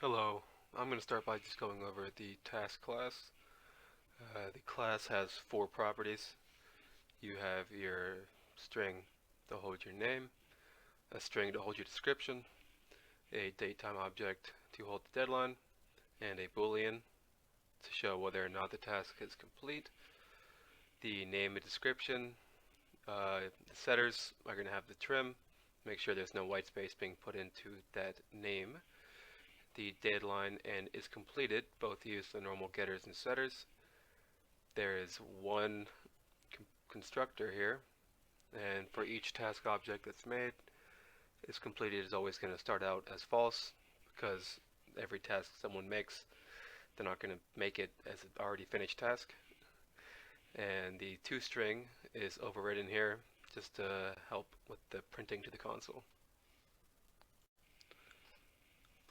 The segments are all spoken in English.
Hello, I'm going to start by just going over the task class. The class has four properties. You have your string to hold your name, a string to hold your description, a datetime object to hold the deadline, and a boolean to show whether or not the task is complete. The name and description, the setters are going to have the trim, make sure there's no white space being put into that name. The deadline and is completed both use the normal getters and setters. There is one constructor here, and for each task object that's made, is completed is always going to start out as false because every task someone makes, they're not going to make it as an already finished task. And the toString is overridden here just to help with the printing to the console.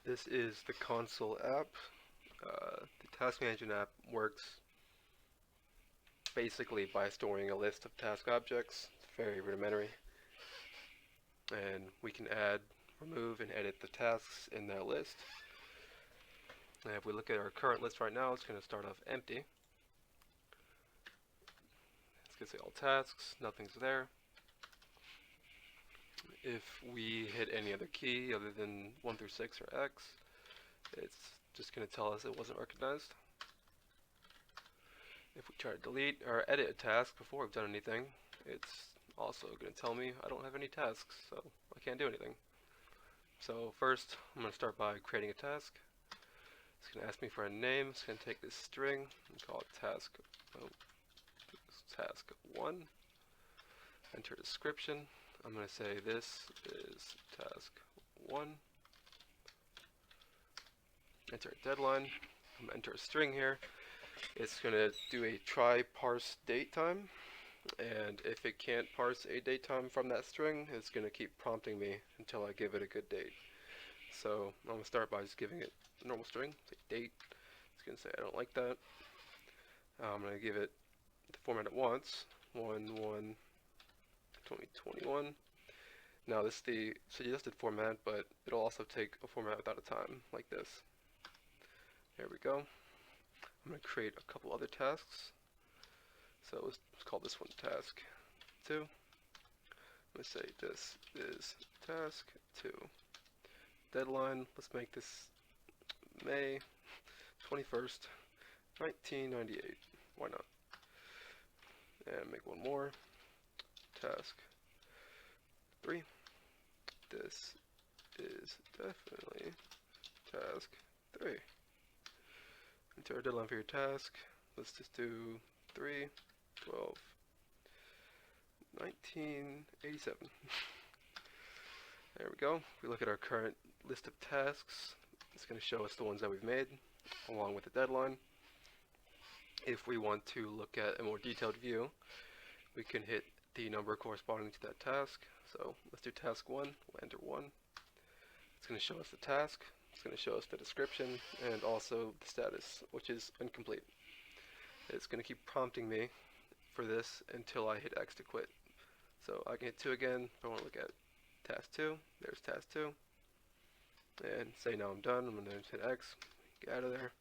This is the console app. The task management app works basically by storing a list of task objects. It's very rudimentary. And we can add, remove, and edit the tasks in that list. And if we look at our current list right now, it's going to start off empty. It's going to say all tasks, nothing's there. If we hit any other key other than 1 through 6 or X, it's just going to tell us it wasn't recognized. If we try to delete or edit a task before we've done anything, it's also going to tell me I don't have any tasks, so I can't do anything. So first, I'm going to start by creating a task. It's going to ask me for a name. It's going to take this string and call it task1. Enter description. I'm going to say this is task1. Enter a deadline. I'm going to enter a string here. It's going to do a try parse date time, and if it can't parse a date time from that string, it's going to keep prompting me until I give it a good date. So I'm going to start by just giving it a normal string, say date. It's going to say I don't like that. I'm going to give it the format it wants, 1/1/2021. Now this is the suggested format, but it'll also take a format without a time, like this. There we go. I'm going to create a couple other tasks. So let's call this one task 2. I'm going to say this is task 2. Deadline, let's make this May 21st, 1998. Why not? And make one more. Task 3. This is definitely task 3. Enter a deadline for your task. Let's just do 3/12/1987. There we go. If we look at our current list of tasks, it's going to show us the ones that we've made, along with the deadline. If we want to look at a more detailed view, we can hit the number corresponding to that task. So let's do task 1. We'll enter 1. It's going to show us the task. It's going to show us the description and also the status, which is incomplete. It's going to keep prompting me for this until I hit X to quit. So I can hit 2 again if I want to look at task 2. There's task 2. And say now I'm done. I'm going to hit X, get out of there.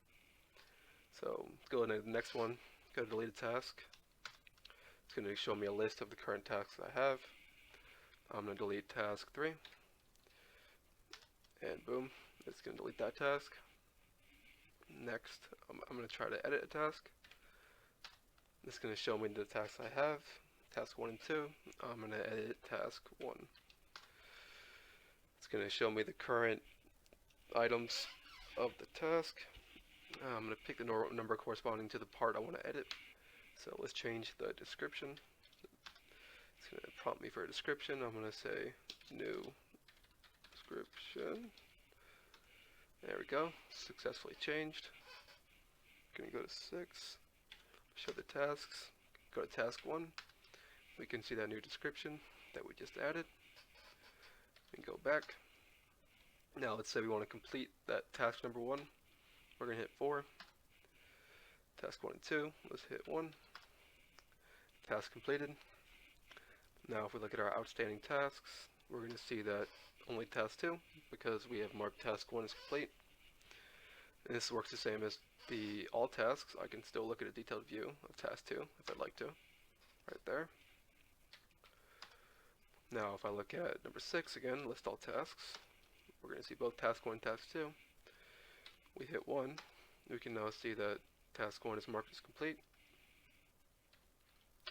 So go to the next one, go to delete a task. It's going to show me a list of the current tasks I have. I'm going to delete task 3. And boom, it's going to delete that task. Next, I'm going to try to edit a task. It's going to show me the tasks I have, task 1 and 2. I'm going to edit task 1. It's going to show me the current items of the task. I'm going to pick the number corresponding to the part I want to edit. So let's change the description. It's going to prompt me for a description. I'm going to say new description. There we go. Successfully changed. Going to go to 6. Show the tasks. Go to task 1. We can see that new description that we just added. And go back. Now let's say we want to complete that task number 1. We're going to hit 4. Task 1 and 2. Let's hit 1. Task completed. Now if we look at our outstanding tasks, we're going to see that only task 2, because we have marked task 1 as complete. This works the same as the all tasks. I can still look at a detailed view of task 2 if I'd like to, right there. Now if I look at number 6 again, list all tasks, we're going to see both task 1 and task 2. We hit 1, we can now see that task 1 is marked as complete,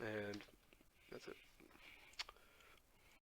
and that's it.